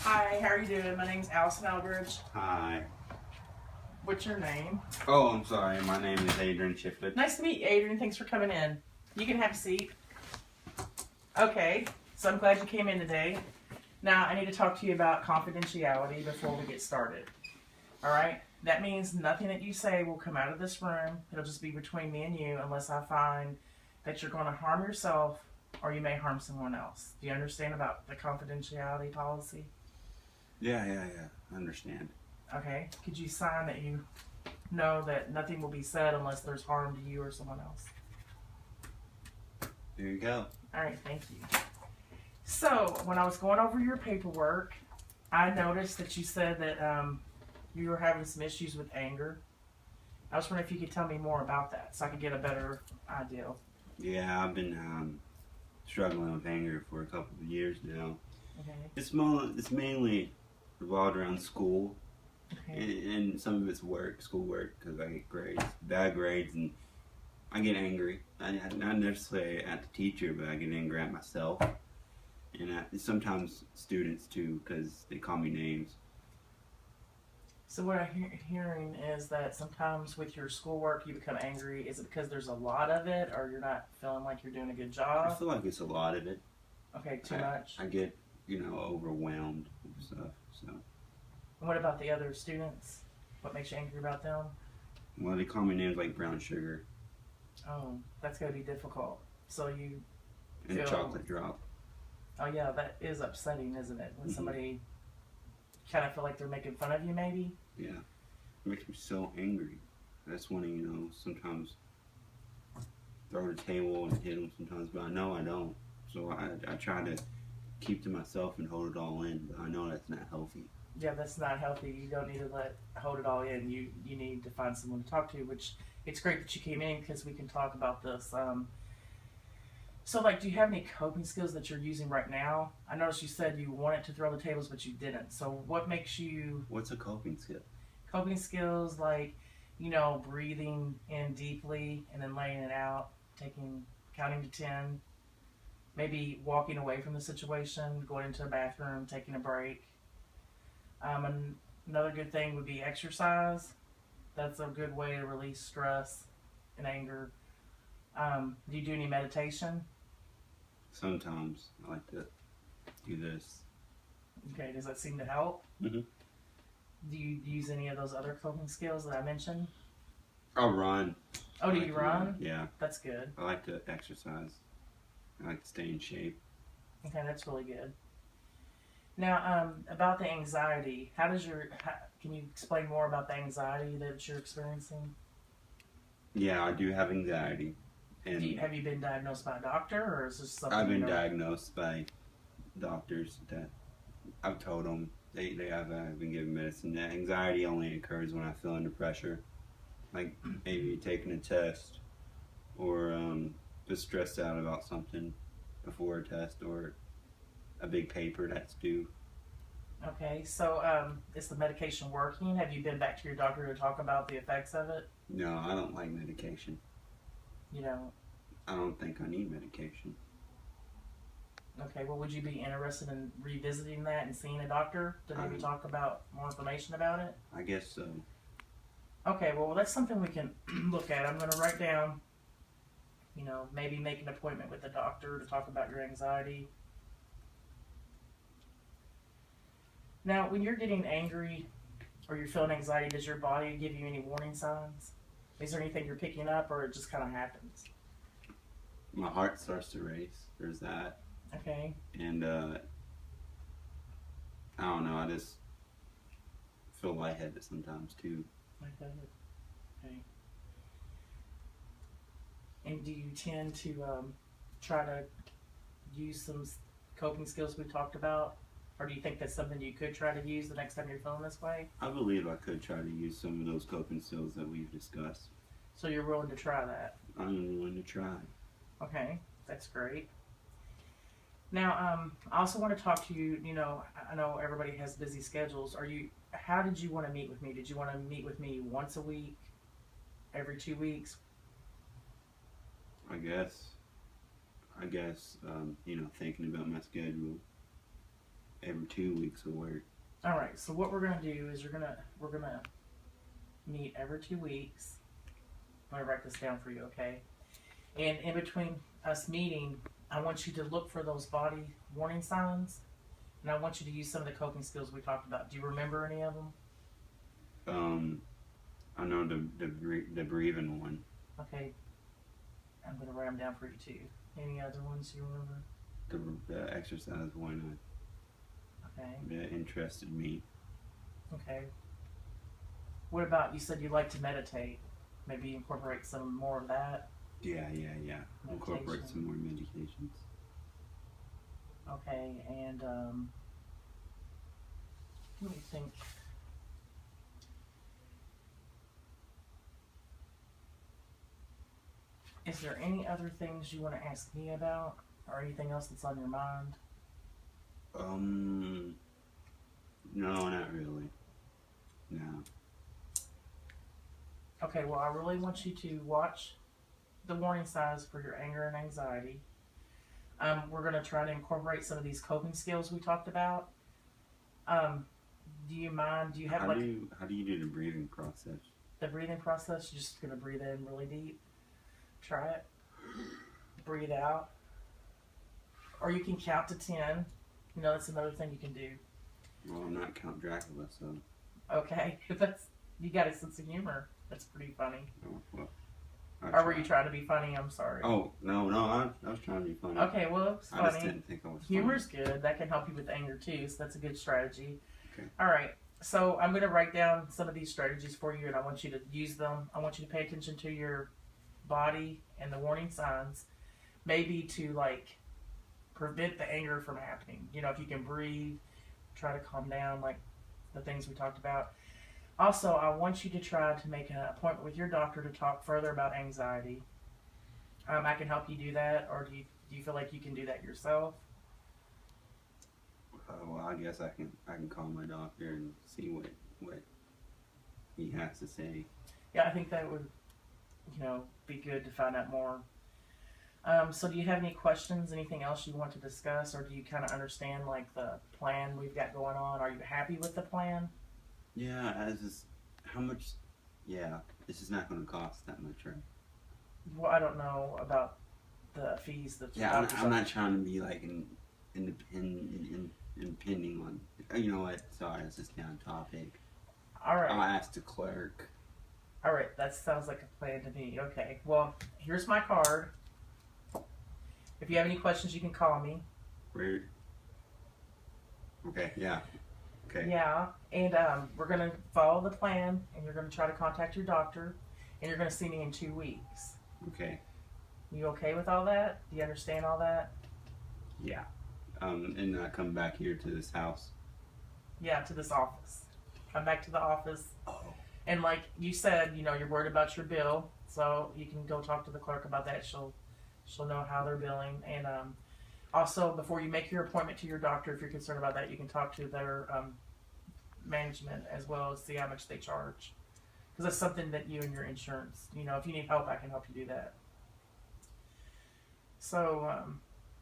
Hi, how are you doing? My name's Alison Eldrige. Hi. What's your name? Oh, I'm sorry. My name is Adrian Shiflett. Nice to meet you, Adrian. Thanks for coming in. You can have a seat. Okay, so I'm glad you came in today. Now, I need to talk to you about confidentiality before we get started. All right? That means nothing that you say will come out of this room. It'll just be between me and you unless I find that you're going to harm yourself or you may harm someone else. Do you understand about the confidentiality policy? Yeah. I understand. Okay. Could you sign that you know that nothing will be said unless there's harm to you or someone else? There you go. All right, thank you. So, when I was going over your paperwork, I noticed that you said that you were having some issues with anger. I was wondering if you could tell me more about that so I could get a better idea. Yeah, I've been struggling with anger for a couple of years now. Okay. It's mainly revolved around school, Okay. and some of it's schoolwork, because I get bad grades, and I get angry. Not necessarily at the teacher, but I get angry at myself, and sometimes students too, because they call me names. So what I'm hearing is that sometimes with your schoolwork you become angry. Is it because there's a lot of it, or you're not feeling like you're doing a good I job? feel like it's a lot of it. Okay, too much. I get, overwhelmed with stuff. So, And what about the other students? What makes you angry about them? well, they call me names like brown sugar Oh, that's going to be difficult. So you and feel, chocolate drop. oh yeah, that is upsetting, isn't it? When Mhm. somebody kind of feel like they're making fun of you, maybe. Yeah, it makes me so angry. That's when sometimes throw the table and hit them sometimes, but I know I don't. So I try to keep to myself and hold it all in, but I know that's not healthy. Yeah, that's not healthy. You don't need to hold it all in. You need to find someone to talk to. Which it's great that you came in because we can talk about this. So, like, do you have any coping skills that you're using right now? I noticed you said you wanted to throw the tables, but you didn't. So, what makes you What's a coping skill? coping skills like, breathing in deeply and then laying it out, counting to 10, maybe walking away from the situation, going into a bathroom, taking a break. And another good thing would be exercise. That's a good way to release stress and anger. Do you do any meditation? Sometimes I like to do this. Okay, does that seem to help? Mm-hmm. Do you use any of those other coping skills that I mentioned? I'll run. Oh, do you run? Yeah. That's good. I like to exercise. I like to stay in shape. Okay, that's really good. Now, about the anxiety, can you explain more about the anxiety that you're experiencing? Yeah, I do have anxiety. And Have you been diagnosed by a doctor, or is this something I've been diagnosed by doctors that I've told them they have been given medicine. That anxiety only occurs when I feel under pressure, like maybe taking a test or just stressed out about something before a test or a big paper that's due. Okay, so is the medication working? Have you been back to your doctor to talk about the effects of it? No, I don't like medication. You know, I don't think I need medication. okay, well, would you be interested in revisiting that and seeing a doctor to maybe talk about more information about it? I guess so. Okay, well, that's something we can look at. I'm going to write down, maybe make an appointment with the doctor to talk about your anxiety. Now, when you're getting angry or you're feeling anxiety, does your body give you any warning signs? Is there anything you're picking up, or it just kind of happens? My heart starts to race. There's that. Okay. And I don't know. I just feel lightheaded sometimes too. Like that. Okay. And do you tend to try to use some coping skills we talked about? Or do you think that's something you could try to use the next time you're feeling this way? I believe I could try to use some of those coping skills that we've discussed. So you're willing to try that? I'm willing to try. Okay, that's great. Now, I also want to talk to you. I know everybody has busy schedules. How did you want to meet with me? Did you want to meet with me once a week, every 2 weeks? I guess, thinking about my schedule, every 2 weeks will work. All right. So what we're gonna do is we're gonna meet every 2 weeks. I'm gonna write this down for you, okay? And in between us meeting, I want you to look for those body warning signs, and I want you to use some of the coping skills we talked about. Do you remember any of them? I know the breathing one. Okay. I'm gonna write them down for you too. Any other ones you remember? The exercise one Okay. that interested me. Okay. What about, you said you like to meditate? Maybe incorporate some more of that. Yeah. Incorporate some more medications. Okay, and let me think. Is there any other things you want to ask me about, or anything else that's on your mind? No, not really. No. Okay, well, I really want you to watch the warning signs for your anger and anxiety. We're going to try to incorporate some of these coping skills we talked about. Do you mind? Do you have how do you do the breathing process? The breathing process? You're just going to breathe in really deep. Try it. Breathe out. Or you can count to 10. You know, that's another thing you can do. Well, I'm not Count Dracula, so. Okay, you got a sense of humor. That's pretty funny. Oh, well, or were you trying to be funny? I'm sorry. Oh, no, I was trying to be funny. Okay, well, it was funny. I just didn't think I was Humor's good. That can help you with anger too, so that's a good strategy. Okay. All right, so I'm going to write down some of these strategies for you, and I want you to use them. I want you to pay attention to your body and the warning signs, maybe to like prevent the anger from happening. You know, if you can breathe, try to calm down, like the things we talked about. Also, I want you to try to make an appointment with your doctor to talk further about anxiety. I can help you do that, or do you feel like you can do that yourself? Well, I guess I can call my doctor and see what he has to say. Yeah, I think that would, be good to find out more. So do you have any questions, anything else you want to discuss, or do you kind of understand like the plan we've got going on? Are you happy with the plan? Yeah, how much, this is not going to cost that much, right? Well, I don't know about the fees that. Yeah, I'm not trying to be like impending on. You know what? Sorry, this is down topic. All right. I'll ask the clerk. All right, that sounds like a plan to me. Okay, well, here's my card. If you have any questions, you can call me. Where? Okay. Yeah. Okay. Yeah, and we're gonna follow the plan, and you're gonna try to contact your doctor, and you're gonna see me in 2 weeks. Okay. You okay with all that? Do you understand all that? Yeah. And I come back here to this house. Yeah, to this office. Come back to the office. Oh. And like you said, you're worried about your bill, so you can go talk to the clerk about that. She'll know how they're billing. And also, before you make your appointment to your doctor, if you're concerned about that, you can talk to their management as well as see how much they charge. Because that's something that you and your insurance, if you need help, I can help you do that. So,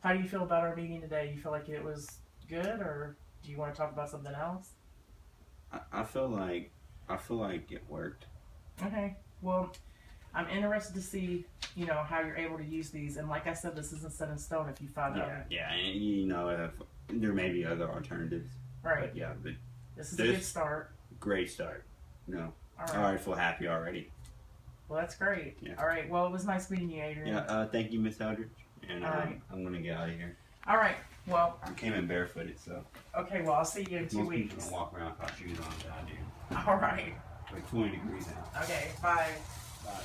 how do you feel about our meeting today? You feel like it was good, or do you want to talk about something else? I feel like it worked. Okay. Well, I'm interested to see, how you're able to use these. And like I said, this isn't set in stone if you find out. Yeah, and if there may be other alternatives. Right. But but this is a good start. Great start. No. All right. I already feel happy already. Well, that's great. Yeah. All right. Well, it was nice meeting you, Adrian. Yeah. Thank you, Miss Eldrige. And All right. I'm gonna get out of here. All right. Well. I came in barefooted, so. Okay. Well, I'll see you in 2 Most weeks. people don't walk around without shoes on, but I do. All right. Like 20 degrees out. Okay. Bye. Bye.